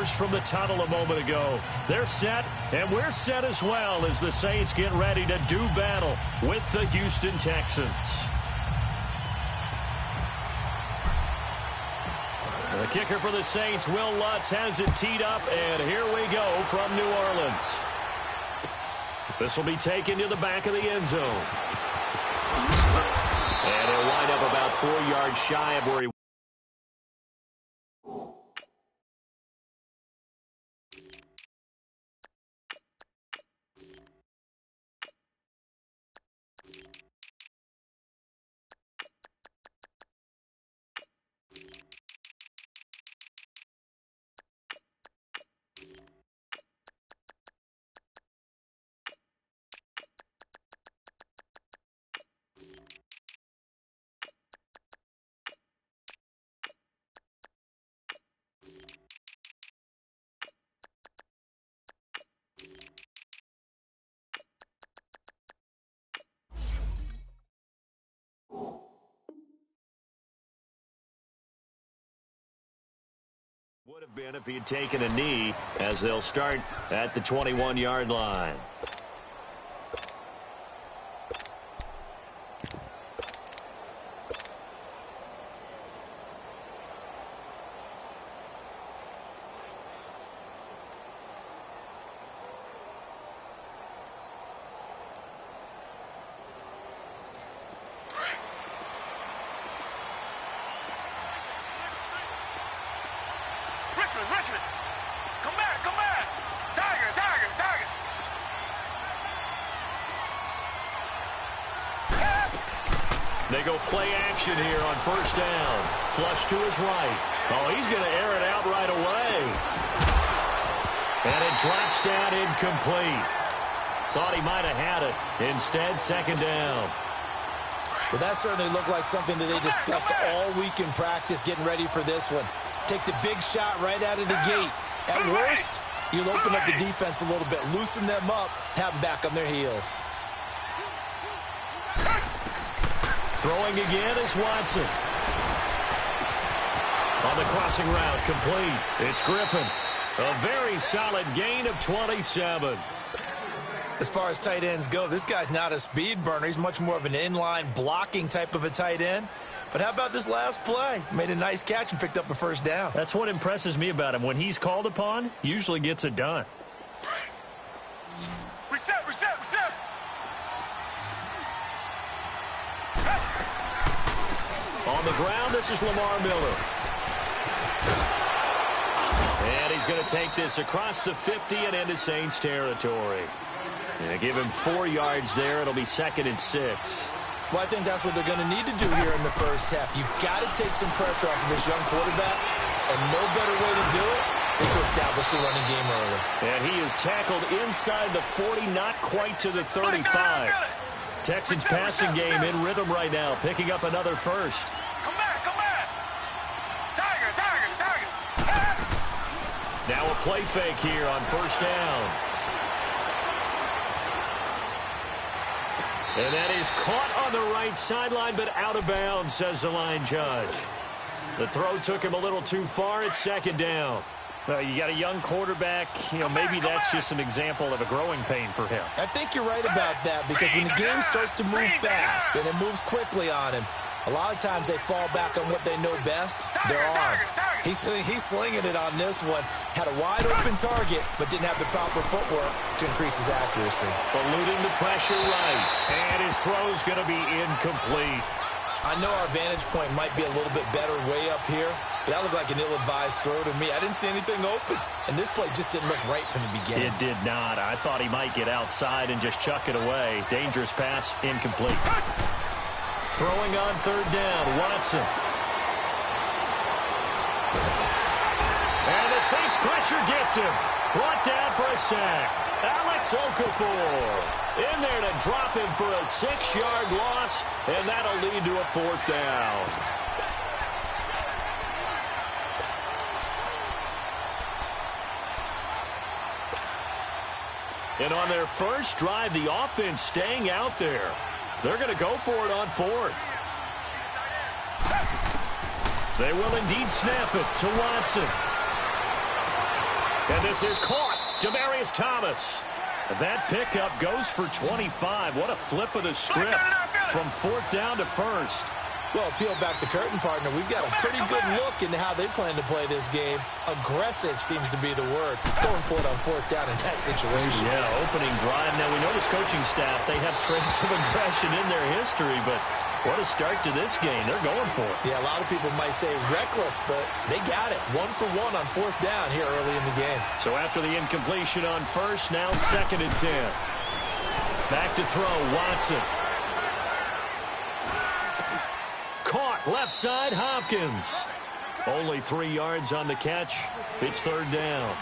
burst from the tunnel a moment ago. They're set, and we're set as well as the Saints get ready to do battle with the Houston Texans. The kicker for the Saints, Will Lutz, has it teed up, and here we go from New Orleans. This will be taken to the back of the end zone. And it'll wind up about 4 yards shy of where he would have been if he had taken a knee, as they'll start at the 21-yard line. Richmond, come back, Tiger. They go play action here on first down. Flush to his right. Oh, he's going to air it out right away. And it drops down incomplete. Thought he might have had it. Instead, second down. Well, that certainly looked like something that they discussed all week in practice, getting ready for this one. Take the big shot right out of the gate. At worst, you'll open up the defense a little bit, loosen them up, have them back on their heels. Throwing again is Watson. On the crossing route, complete. It's Griffin. A very solid gain of 27. As far as tight ends go, this guy's not a speed burner. He's much more of an inline blocking type of a tight end. But how about this last play? Made a nice catch and picked up a first down. That's what impresses me about him. When he's called upon, usually gets it done. Reset. On the ground, this is Lamar Miller. And he's going to take this across the 50 and into Saints territory. Yeah, give him 4 yards there. It'll be 2nd and 6. Well, I think that's what they're going to need to do here in the first half. You've got to take some pressure off of this young quarterback, and no better way to do it than to establish the running game early. And he is tackled inside the 40, not quite to the 35. Texans passing game in rhythm right now, picking up another first. Come back. Tiger. Now a play fake here on first down. And that is caught on the right sideline, but out of bounds, says the line judge. The throw took him a little too far. It's 2nd down. Well, you got a young quarterback. Maybe that's just an example of a growing pain for him. I think you're right about that, because when the game starts to move fast and it moves quickly on him, a lot of times they fall back on what they know best, their arm. He's slinging it on this one. Had a wide-open target, but didn't have the proper footwork to increase his accuracy. Eluding the pressure right. And his throw's going to be incomplete. I know our vantage point might be a little bit better way up here, but that looked like an ill-advised throw to me. I didn't see anything open, and this play just didn't look right from the beginning. It did not. I thought he might get outside and just chuck it away. Dangerous pass, incomplete. Throwing on 3rd down, Watson. And the Saints pressure gets him. Brought down for a sack. Alex Okafor in there to drop him for a 6-yard loss, and that'll lead to a 4th down. And on their first drive, the offense staying out there. They're going to go for it on 4th. They will indeed snap it to Watson. And this is caught. Demaryius Thomas. That pickup goes for 25. What a flip of the script from 4th down to 1st. Well, peel back the curtain, partner. We've got a pretty good look into how they plan to play this game. Aggressive seems to be the word. Going for it on 4th down in that situation. Yeah, opening drive. Now, we know this coaching staff, they have traits of aggression in their history, but what a start to this game. They're going for it. Yeah, a lot of people might say reckless, but they got it. 1 for 1 on 4th down here early in the game. So after the incompletion on 1st, now 2nd and 10. Back to throw, Watson. Caught, left side, Hopkins. Only 3 yards on the catch. It's 3rd down.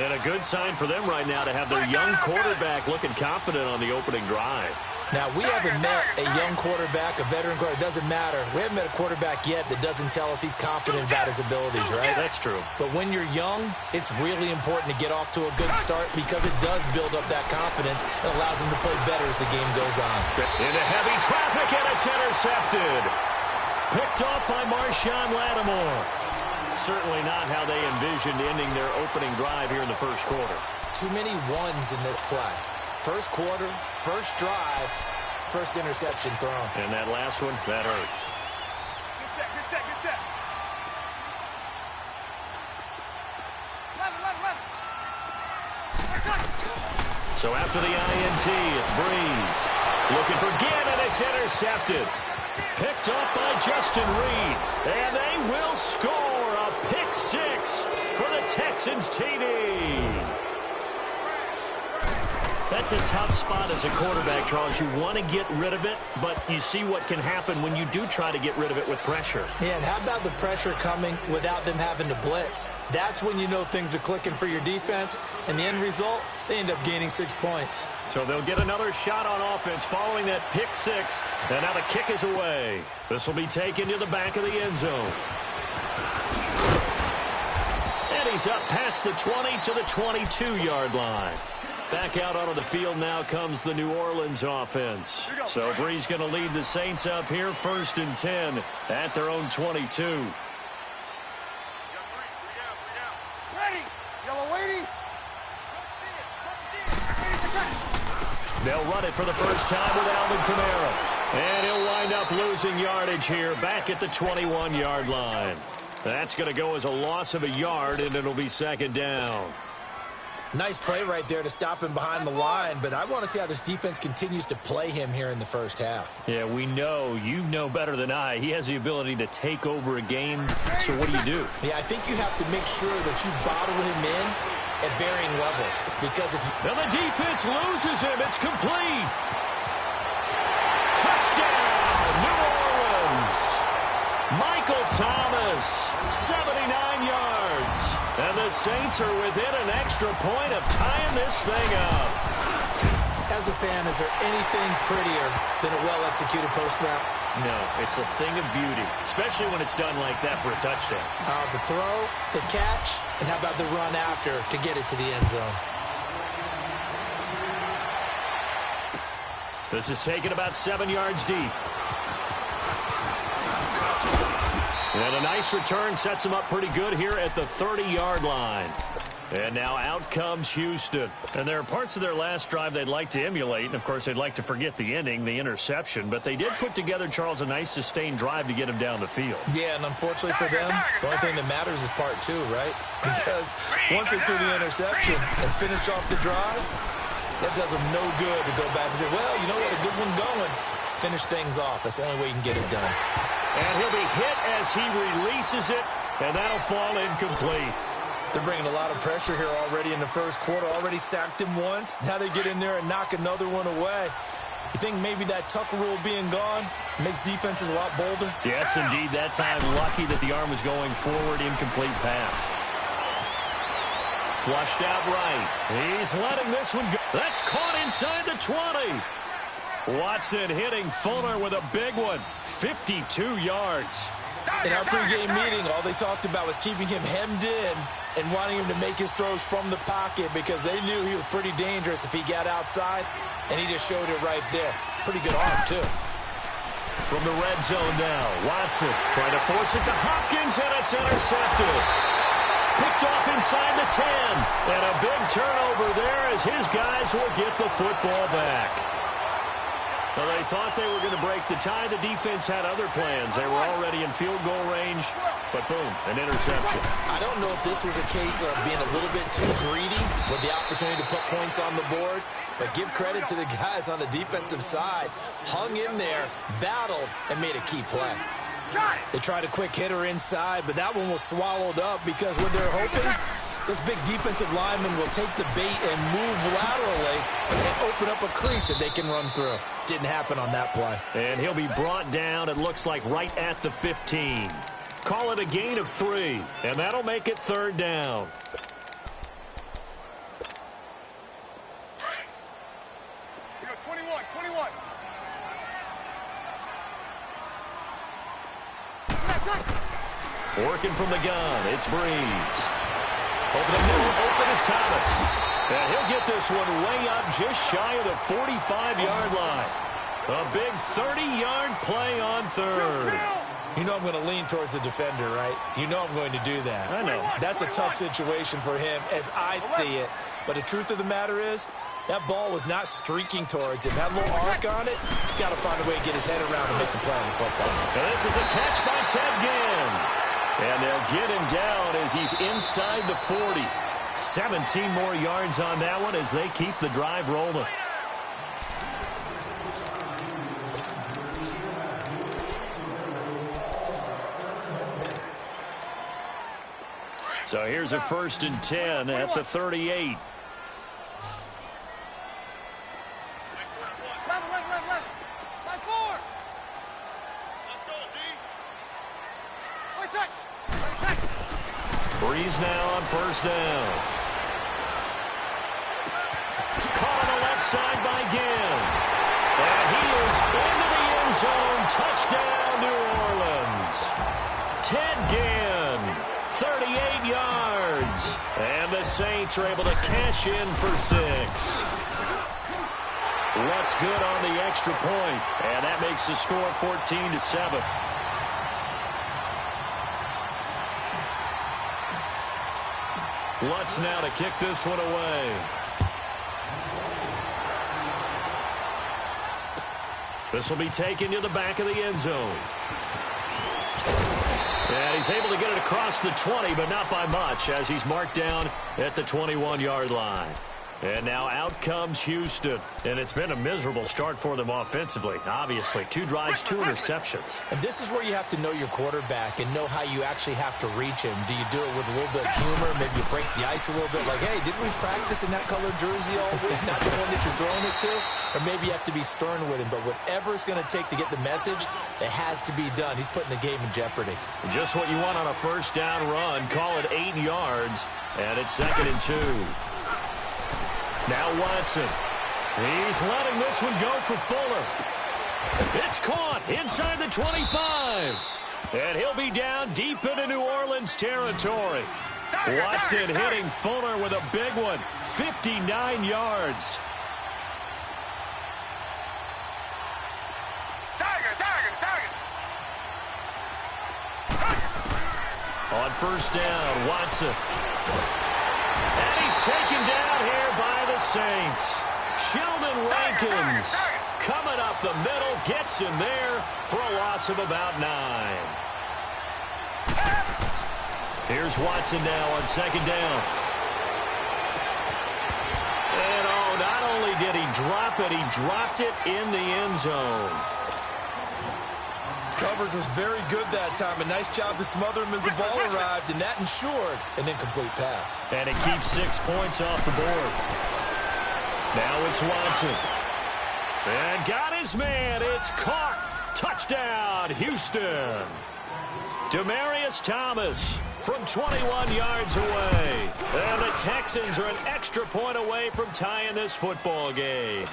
And a good sign for them right now to have their young quarterback looking confident on the opening drive. Now, we haven't met a young quarterback, a veteran quarterback. It doesn't matter. We haven't met a quarterback yet that doesn't tell us he's confident about his abilities, right? That's true. But when you're young, it's really important to get off to a good start because it does build up that confidence and allows him to play better as the game goes on. Into heavy traffic, and it's intercepted. Picked off by Marshawn Lattimore. Certainly not how they envisioned ending their opening drive here in the 1st quarter. Too many ones in this play. 1st quarter, 1st drive, 1st interception thrown. And that last one, that hurts. Good set, good set, good set. 11. So after the INT, it's Breeze. Looking for Gannon, it's intercepted. Picked up by Justin Reed. And they will score a pick 6 for the Texans TD. That's a tough spot as a quarterback, Charles. You want to get rid of it, but you see what can happen when you do try to get rid of it with pressure. Yeah, and how about the pressure coming without them having to blitz? That's when you know things are clicking for your defense, and the end result, they end up gaining 6 points. So they'll get another shot on offense following that pick 6, and now the kick is away. This will be taken to the back of the end zone. And he's up past the 20 to the 22-yard line. Back out onto the field now comes the New Orleans offense. So Breeze going to lead the Saints up here, 1st and 10 at their own 22. Ready. Yellow lady. They'll run it for the first time with Alvin Kamara. And he'll wind up losing yardage here back at the 21-yard line. That's going to go as a loss of a yard, and it'll be 2nd down. Nice play right there to stop him behind the line, but I want to see how this defense continues to play him here in the 1st half. Yeah, we know. You know better than I. He has the ability to take over a game. So what do? Yeah, I think you have to make sure that you bottle him in at varying levels. Because if you... Now the defense loses him. It's complete. Touchdown, New Orleans. Michael Thomas, 79 yards. And the Saints are within an extra point of tying this thing up. As a fan, is there anything prettier than a well-executed post route? No, it's a thing of beauty, especially when it's done like that for a touchdown. The throw, the catch, and how about the run after to get it to the end zone? This is taken about 7 yards deep. And a nice return sets them up pretty good here at the 30-yard line. And now out comes Houston. And there are parts of their last drive they'd like to emulate. And, of course, they'd like to forget the ending, the interception. But they did put together, Charles, a nice sustained drive to get him down the field. Yeah, and unfortunately for them, the only thing that matters is part 2, right? Because once they threw the interception and finished off the drive, that does them no good to go back and say, well, you know what, a good one going. Finish things off. That's the only way you can get it done. And he'll be hit as he releases it, and that'll fall incomplete. They're bringing a lot of pressure here already in the 1st quarter. Already sacked him once. Now they get in there and knock another one away. You think maybe that Tucker rule being gone makes defenses a lot bolder? Yes, indeed. That time, lucky that the arm was going forward, incomplete pass. Flushed out right. He's letting this one go. That's caught inside the 20. Watson hitting Fuller with a big one. 52 yards. In our pregame meeting, all they talked about was keeping him hemmed in and wanting him to make his throws from the pocket because they knew he was pretty dangerous if he got outside, and he just showed it right there. Pretty good arm, too. From the red zone now, Watson trying to force it to Hopkins, and it's intercepted. Picked off inside the 10. And a big turnover there as his guys will get the football back. Well, they thought they were going to break the tie. The defense had other plans. They were already in field goal range, but boom, an interception. I don't know if this was a case of being a little bit too greedy with the opportunity to put points on the board, but give credit to the guys on the defensive side. Hung in there, battled, and made a key play. They tried a quick hitter inside, but that one was swallowed up because what they're hoping, this big defensive lineman will take the bait and move laterally and open up a crease that they can run through. Didn't happen on that play. And he'll be brought down, it looks like, right at the 15. Call it a gain of 3, and that'll make it 3rd down. You know, 21. Working from the gun, it's Breeze. Over the middle, open is Thomas. And he'll get this one way up just shy of the 45-yard line. A big 30-yard play on 3rd. You know I'm going to lean towards the defender, right? You know I'm going to do that. I know. That's a tough situation for him as I see it. But the truth of the matter is, that ball was not streaking towards him. That little arc on it, he's got to find a way to get his head around and make the play on the football. And this is a catch by Ted Ginn. And they'll get him down as he's inside the 40. 17 more yards on that one as they keep the drive rolling. So here's a 1st and 10 at the 38. Breeze now on 1st down. Caught on the left side by Ginn. And he is into the end zone. Touchdown, New Orleans. Ted Ginn, 38 yards. And the Saints are able to cash in for 6. What's good on the extra point? And that makes the score 14-7. Lutz now to kick this one away. This will be taken to the back of the end zone. And he's able to get it across the 20, but not by much, as he's marked down at the 21-yard line. And now out comes Houston. And it's been a miserable start for them offensively. Obviously, 2 drives, 2 interceptions. And this is where you have to know your quarterback and know how you actually have to reach him. Do you do it with a little bit of humor? Maybe you break the ice a little bit like, hey, didn't we practice in that colored jersey all week? Not the one that you're throwing it to? Or maybe you have to be stern with him. But whatever it's going to take to get the message, it has to be done. He's putting the game in jeopardy. Just what you want on a 1st down run. Call it 8 yards. And it's 2nd and 2. Now Watson. He's letting this one go for Fuller. It's caught inside the 25. And he'll be down deep into New Orleans territory. Watson hitting Fuller with a big one. 59 yards. On 1st down, Watson. And he's taken down here by the Saints. Sheldon Rankins coming up the middle, gets him there for a loss of about 9. Here's Watson now on 2nd down. And oh, not only did he drop it, he dropped it in the end zone. Coverage was very good that time. A nice job to smother him as the ball arrived, and that ensured an incomplete pass. And it keeps 6 points off the board. Now it's Watson. And got his man. It's caught. Touchdown, Houston. Demaryius Thomas from 21 yards away. And the Texans are an extra point away from tying this football game.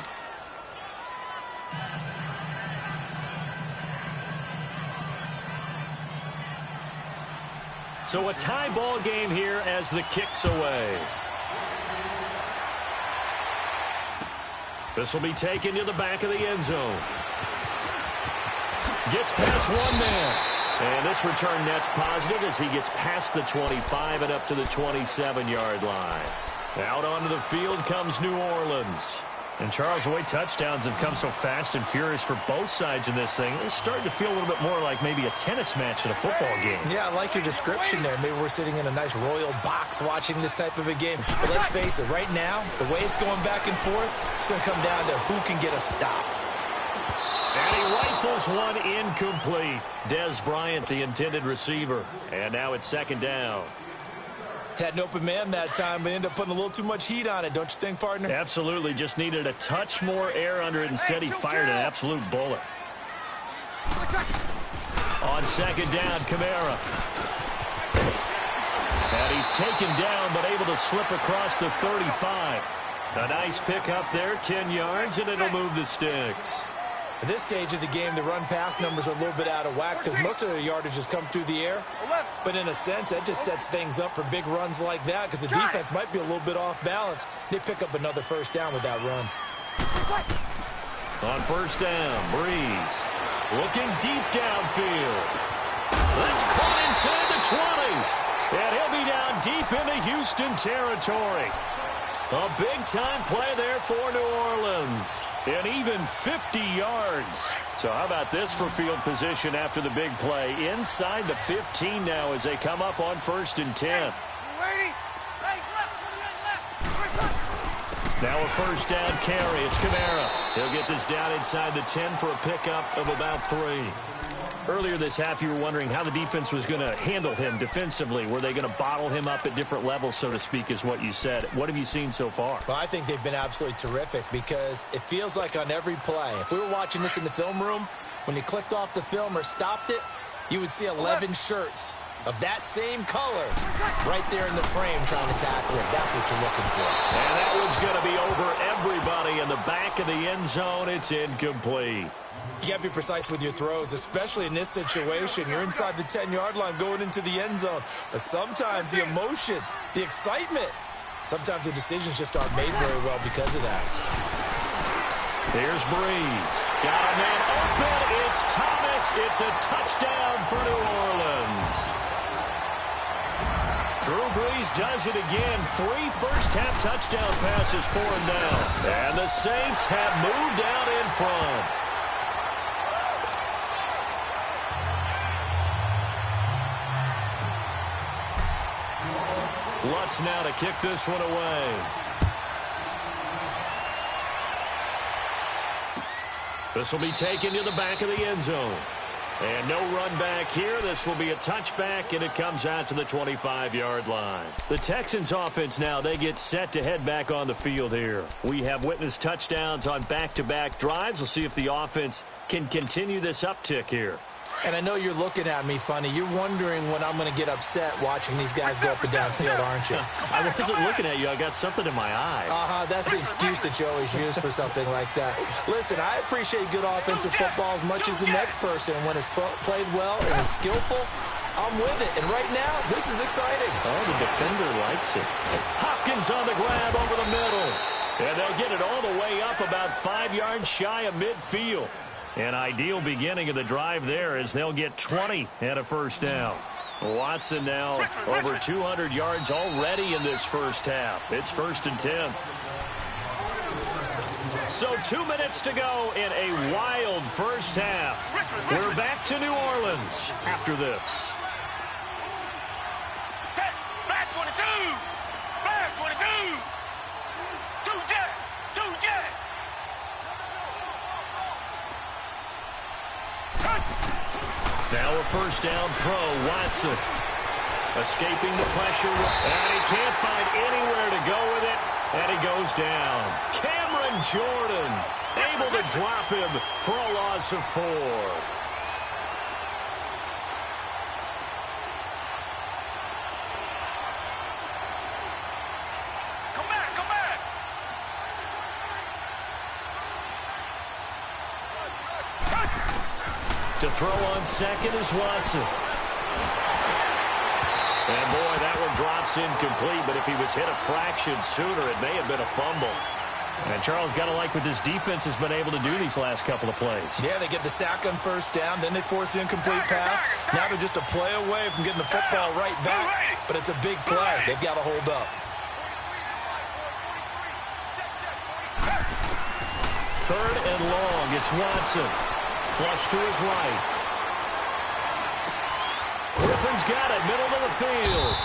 So a tie ball game here as the kick's away. This will be taken to the back of the end zone. Gets past one man. And this return net's positive as he gets past the 25 and up to the 27-yard line. Out onto the field comes New Orleans. And, Charles, the way touchdowns have come so fast and furious for both sides in this thing, it's starting to feel a little bit more like maybe a tennis match than a football game. Yeah, I like your description there. Maybe we're sitting in a nice royal box watching this type of a game. But let's face it, right now, the way it's going back and forth, it's going to come down to who can get a stop. And he rifles one incomplete. Dez Bryant, the intended receiver. And now it's second down. Had an open man that time, but ended up putting a little too much heat on it, don't you think, partner? Absolutely. Just needed a touch more air under it. Instead, he fired an absolute bullet. On second down, Kamara. And he's taken down, but able to slip across the 35. A nice pickup there, 10 yards, and it'll move the sticks. At this stage of the game, the run-pass numbers are a little bit out of whack because most of the yardage has come through the air. But in a sense, that just sets things up for big runs like that because the defense might be a little bit off balance. They pick up another first down with that run. On first down, Breeze looking deep downfield. That's caught inside the 20. And he'll be down deep into Houston territory. A big-time play there for New Orleans. And even 50 yards. So how about this for field position after the big play? Inside the 15 now as they come up on first and 10. Now a first down carry. It's Kamara. He'll get this down inside the 10 for a pickup of about 3. Earlier this half, you were wondering how the defense was going to handle him defensively. Were they going to bottle him up at different levels, so to speak, is what you said. What have you seen so far? Well, I think they've been absolutely terrific because it feels like on every play, if we were watching this in the film room, when you clicked off the film or stopped it, you would see 11 shirts of that same color right there in the frame trying to tackle it. That's what you're looking for. And that one's going to be over everybody in the back of the end zone. It's incomplete. You got to be precise with your throws, especially in this situation. You're inside the 10-yard line going into the end zone. But sometimes the emotion, the excitement, sometimes the decisions just aren't made very well because of that. Here's Breeze. Got a man open. It's Thomas. It's a touchdown for New Orleans. Drew Brees does it again. 3 first-half touchdown passes for him now. And the Saints have moved out in front. Lutz now to kick this one away. This will be taken to the back of the end zone. And no run back here. This will be a touchback, and it comes out to the 25-yard line. The Texans offense now, they get set to head back on the field here. We have witnessed touchdowns on back-to-back drives. We'll see if the offense can continue this uptick here. And I know you're looking at me funny. You're wondering when I'm going to get upset watching these guys go up and down field, aren't you? I wasn't looking at you. I got something in my eye. That's the excuse that you always use for something like that. Listen, I appreciate good offensive football as much as the next person. When it's played well and is skillful, I'm with it. And right now, this is exciting. Oh, the defender likes it. Hopkins on the grab over the middle. And they'll get it all the way up about 5 yards shy of midfield. An ideal beginning of the drive there as they'll get 20 and a first down. Watson now over 200 yards already in this first half. It's first and 10. So 2 minutes to go in a wild first half. We're back to New Orleans after this. Back 22! Back 22! Two jet! Now a first down throw, Watson. Escaping the pressure, and he can't find anywhere to go with it, and he goes down. Cameron Jordan able to drop him for a loss of 4. Come back! To throw on second is Watson. And boy, that one drops incomplete, but if he was hit a fraction sooner, it may have been a fumble. And Charles, got to like what this defense has been able to do these last couple of plays. Yeah, they get the sack on first down, then they force the incomplete pass. Now they're just a play away from getting the football right back, but it's a big play. They've got to hold up. Third and long. It's Watson. Flush to his right. Griffin's got it, middle of the field.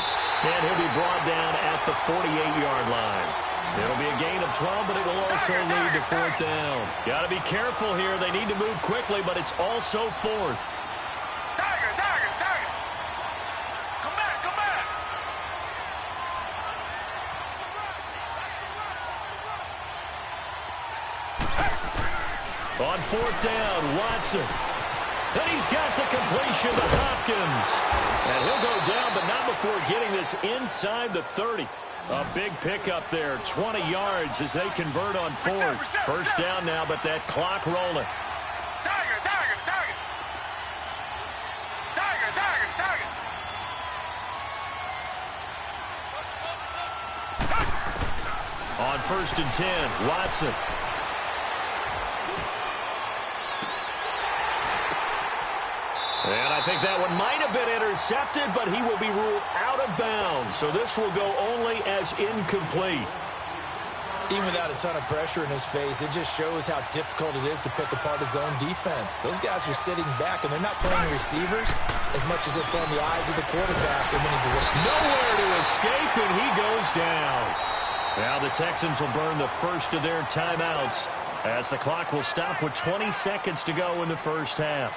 And he'll be brought down at the 48-yard line. It'll be a gain of 12, but it will also lead to fourth down. Got to be careful here. They need to move quickly, but it's also fourth. Tiger. Come back. On fourth down, Watson. And he's got the completion to Hopkins. And he'll go down, but not before getting this inside the 30. A big pickup there, 20 yards as they convert on fourth. First down now, but that clock rolling. Tiger. On first and 10, Watson. And I think that one might have been intercepted, but he will be ruled out of bounds. So this will go only as incomplete. Even without a ton of pressure in his face, it just shows how difficult it is to pick apart his own defense. Those guys are sitting back, and they're not playing receivers as much as they're playing the eyes of the quarterback. And when he nowhere to escape, and he goes down. Now the Texans will burn the first of their timeouts as the clock will stop with 20 seconds to go in the first half.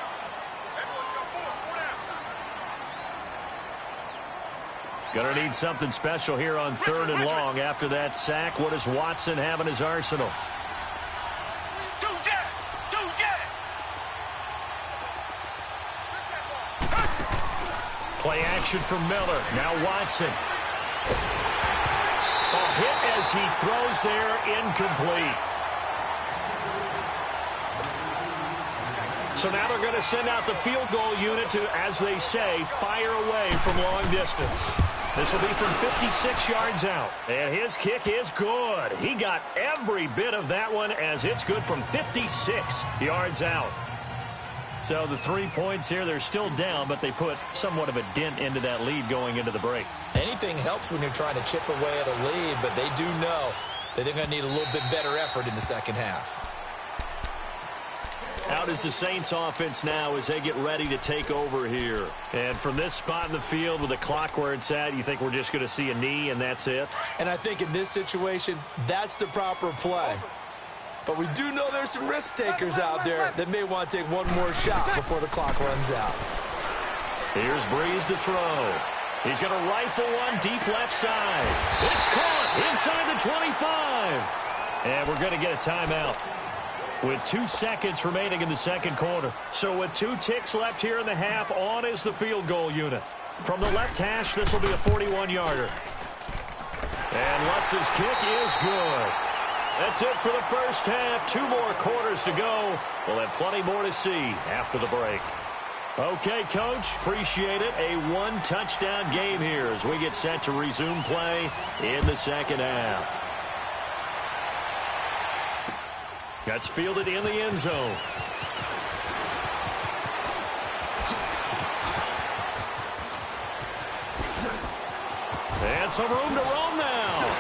Going to need something special here on third and long. After that sack, what does Watson have in his arsenal? Two jet. Play action from Miller. Now Watson. A hit as he throws there, incomplete. So now they're going to send out the field goal unit to, as they say, fire away from long distance. This will be from 56 yards out. And his kick is good. He got every bit of that one as it's good from 56 yards out. So the 3 points here, they're still down, but they put somewhat of a dent into that lead going into the break. anything helps when you're trying to chip away at a lead, but they do know that they're going to need a little bit better effort in the second half. Out is the Saints offense now as they get ready to take over here. And from this spot in the field with the clock where it's at, you think we're just going to see a knee and that's it? And I think in this situation, that's the proper play. But we do know there's some risk takers out there that may want to take one more shot before the clock runs out. Here's Breeze to throw. He's going to rifle one deep left side. It's caught inside the 25. And we're going to get a timeout with 2 seconds remaining in the second quarter. So with 2 ticks left here in the half, on is the field goal unit. From the left hash, this will be a 41-yarder. And Lutz's kick is good. That's it for the first half. 2 more quarters to go. We'll have plenty more to see after the break. Okay, Coach, appreciate it. A 1-touchdown game here as we get set to resume play in the second half. That's fielded in the end zone. And some room to roam now.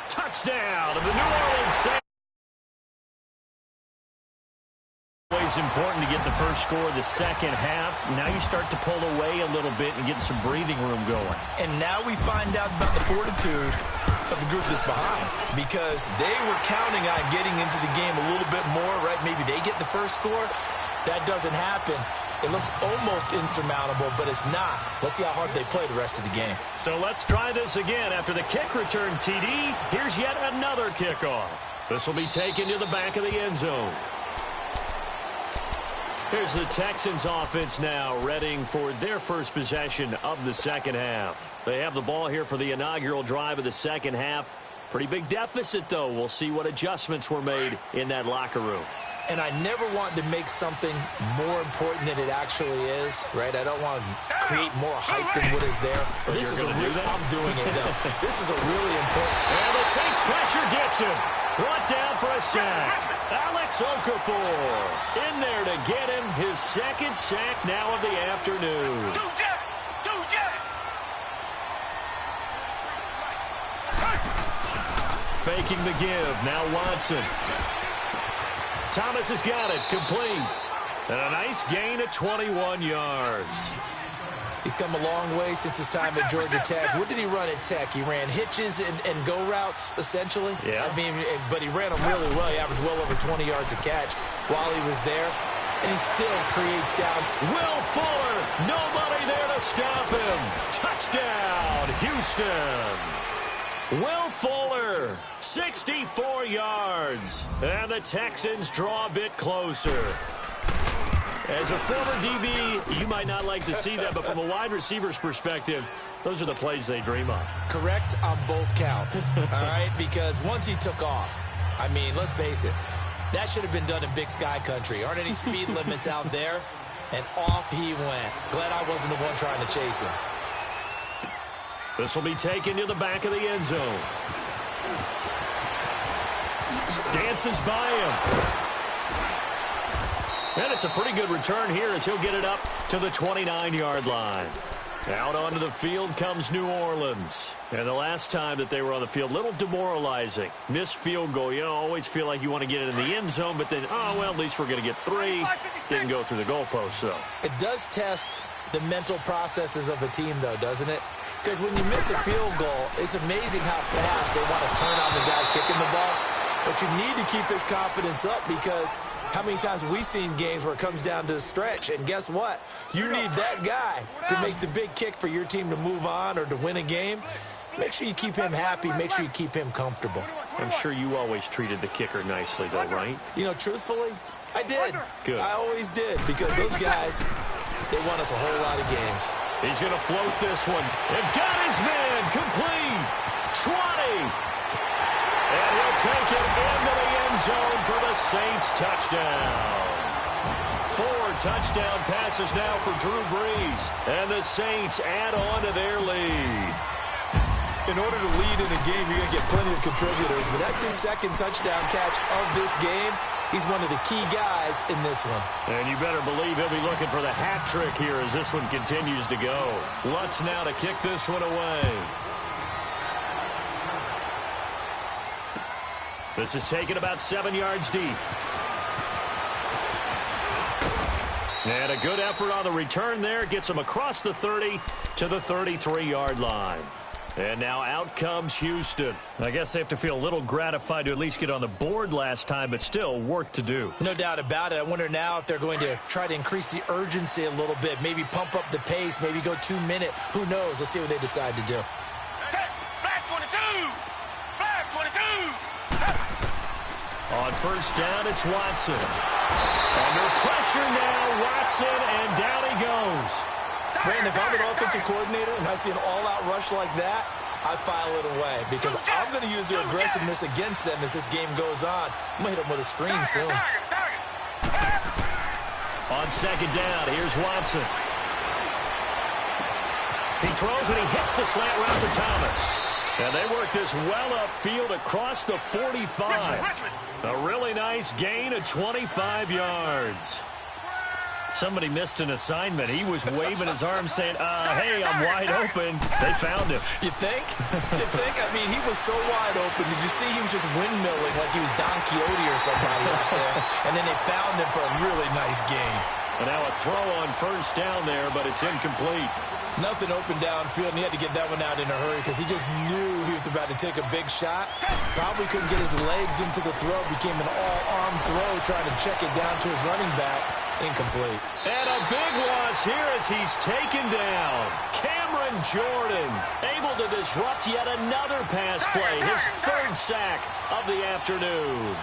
Touchdown to the New Orleans Saints. Always important to get the first score of the second half. Now you start to pull away a little bit and get some breathing room going. And now we find out about the fortitude of the group that's behind, because they were counting on getting into the game a little bit more, right? Maybe they get the first score. That doesn't happen. It looks almost insurmountable, but it's not. Let's see how hard they play the rest of the game. So let's try this again. After the kick return TD, here's yet another kickoff. This will be taken to the back of the end zone. Here's the Texans offense now, readying for their first possession of the second half. They have the ball here for the inaugural drive of the second half. Pretty big deficit, though. We'll see what adjustments were made in that locker room. and I never want to make something more important than it actually is, right? I don't want to create more hype than what is there. But this is I'm doing it, though. This is a really important... And the Saints pressure gets him. Brought down for a sack. Alex Okafor in there to get him his second sack now of the afternoon. Faking the give. Now Watson. Thomas has got it. Complete. And a nice gain of 21 yards. He's come a long way since his time at Georgia Tech. What did he run at Tech? He ran hitches and go routes, essentially. Yeah. I mean, but he ran them really well. He averaged well over 20 yards a catch while he was there. And he still creates down. Will Fuller. Nobody there to stop him. Touchdown, Houston. Will Fuller, 64 yards. And the Texans draw a bit closer. As a former DB, you might not like to see that, but from a wide receiver's perspective, those are the plays they dream of. Correct on both counts, all right? Because once he took off, I mean, let's face it, that should have been done in Big Sky country. Aren't any speed limits out there? And off he went. Glad I wasn't the one trying to chase him. This will be taken to the back of the end zone. Dances by him. And it's a pretty good return here as he'll get it up to the 29-yard line. Out onto the field comes New Orleans. And the last time that they were on the field, a little demoralizing. Missed field goal. You always feel like you want to get it in the end zone, but then, oh, well, at least we're going to get 3. Didn't go through the goalpost, though. It does test the mental processes of a team, though, doesn't it? Because when you miss a field goal, it's amazing how fast they want to turn on the guy kicking the ball. But you need to keep his confidence up because how many times have we seen games where it comes down to the stretch? And guess what? You need that guy to make the big kick for your team to move on or to win a game. Make sure you keep him happy. Make sure you keep him comfortable. I'm sure you always treated the kicker nicely, though, right? You know, truthfully, I did. Good. I always did because those guys, they won us a whole lot of games. He's going to float this one. And got his man complete. 20. And he'll take it into the end zone for the Saints touchdown. 4 touchdown passes now for Drew Brees. And the Saints add on to their lead. In order to lead in a game, you're going to get plenty of contributors. But that's his second touchdown catch of this game. He's one of the key guys in this one. And you better believe he'll be looking for the hat trick here as this one continues to go. Lutz now to kick this one away. This is taken about 7 yards deep. And a good effort on the return there. Gets him across the 30 to the 33-yard line. And now out comes Houston. I guess they have to feel a little gratified to at least get on the board last time, but still work to do. No doubt about it. I wonder now if they're going to try to increase the urgency a little bit, maybe pump up the pace, maybe go 2 minute. Who knows? Let's see what they decide to do. Black 22! Black 22! On first down, it's Watson. Under pressure now, Watson, and down he goes. Brandon, if I'm an offensive coordinator and I see an all-out rush like that, I file it away because I'm going to use their aggressiveness against them as this game goes on. I'm going to hit them with a screen soon. On second down, here's Watson. He throws and he hits the slant route to Thomas. And they work this well upfield across the 45. A really nice gain of 25 yards. Somebody missed an assignment. He was waving his arms saying, hey, I'm wide open. They found him. You think? You think? I mean, he was so wide open. Did you see he was just windmilling like he was Don Quixote or somebody out there? And then they found him for a really nice gain. And now a throw on first down there, but it's incomplete. Nothing open downfield, and he had to get that one out in a hurry because he just knew he was about to take a big shot. Probably couldn't get his legs into the throw. Became an all-arm throw trying to check it down to his running back. Incomplete. And a big loss here as he's taken down. Cameron Jordan able to disrupt yet another pass play. His third sack of the afternoon.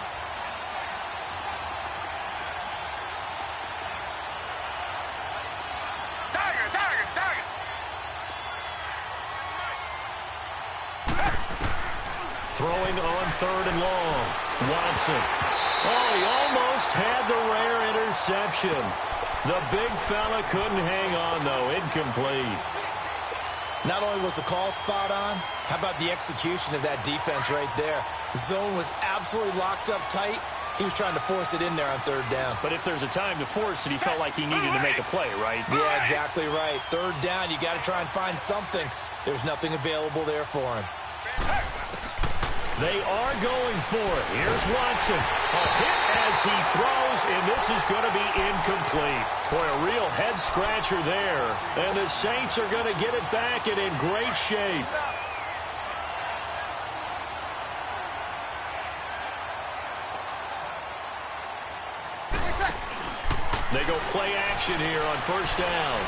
Throwing on third and long. Watson. Oh, he almost had the rare interception. The big fella couldn't hang on, though. Incomplete. Not only was the call spot on, how about the execution of that defense right there? The zone was absolutely locked up tight. He was trying to force it in there on third down. But if there's a time to force it, he felt like he needed to make a play, right? Yeah, exactly right. Third down, you got to try and find something. There's nothing available there for him. They are going for it. Here's Watson. A hit as he throws, and this is going to be incomplete. Boy, a real head-scratcher there. And the Saints are going to get it back and in great shape. They go play action here on first down.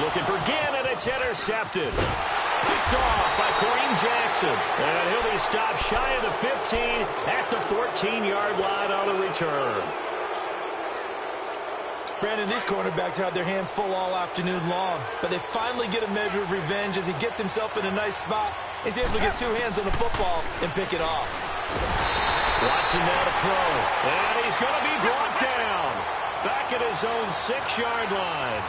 Looking for Ginn, and it's intercepted. Picked off by Kareem Jackson. And he'll be stopped shy of the 15 at the 14-yard line on the return. Brandon, these cornerbacks had their hands full all afternoon long, but they finally get a measure of revenge as he gets himself in a nice spot. He's able to get two hands on the football and pick it off. Watson now to throw. And he's going to be brought down. Back at his own 6-yard line.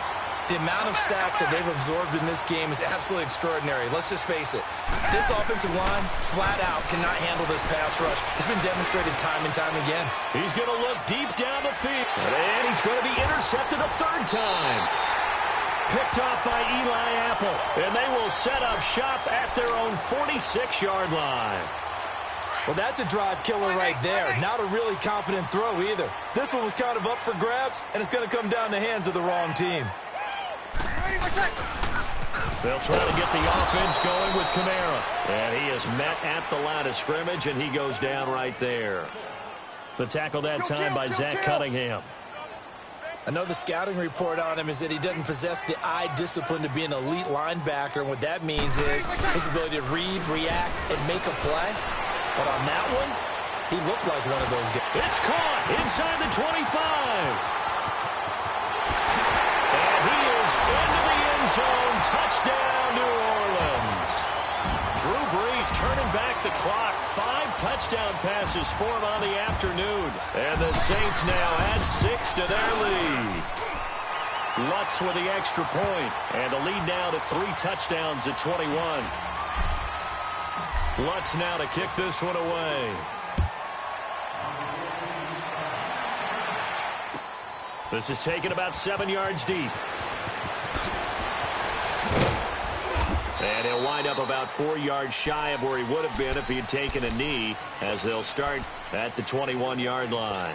The amount of sacks that they've absorbed in this game is absolutely extraordinary. Let's just face it. This offensive line, flat out, cannot handle this pass rush. It's been demonstrated time and time again. He's going to look deep down the field. And he's going to be intercepted a third time. Picked off by Eli Apple. And they will set up shop at their own 46-yard line. Well, that's a drive killer right there. Not a really confident throw either. This one was kind of up for grabs, and it's going to come down the hands of the wrong team. They'll try to get the offense going with Kamara. And he is met at the line of scrimmage, and he goes down right there. The tackle that time by Zach Cunningham. Another scouting report on him is that he doesn't possess the eye discipline to be an elite linebacker. And what that means is his ability to read, react, and make a play. But on that one, he looked like one of those guys. It's caught inside the 25. And he is into the end zone. Touchdown, New Orleans. Drew Brees turning back the clock. 5 touchdown passes for him on the afternoon. And the Saints now add 6 to their lead. Lutz with the extra point. And the lead now to 3 touchdowns at 21. Lutz now to kick this one away. This is taken about 7 yards deep. And he'll wind up about 4 yards shy of where he would have been if he had taken a knee, as they'll start at the 21-yard line.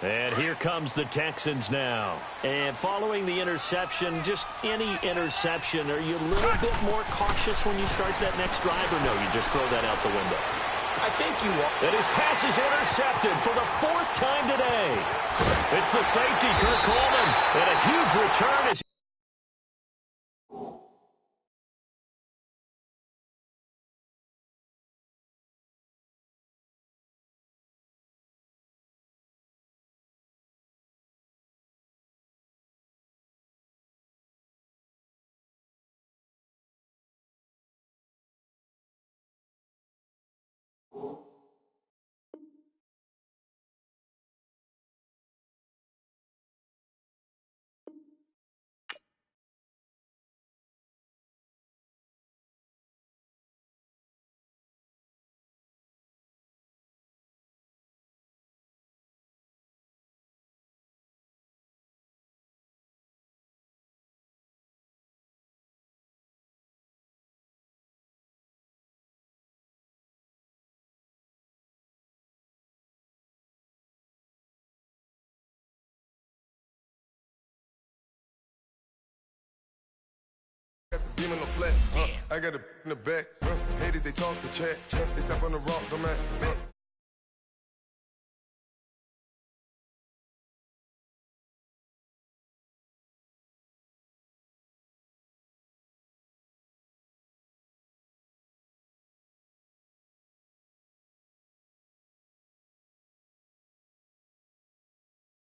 And here comes the Texans now. And following the interception, just any interception, are you a little bit more cautious when you start that next drive, or no, you just throw that out the window? I think you are. And his pass is intercepted for the 4th time today. It's the safety, Kurt Coleman, and a huge return as Beam in the flex, I got a in the back. Haters, they talk the chat. They step on the rock, the man.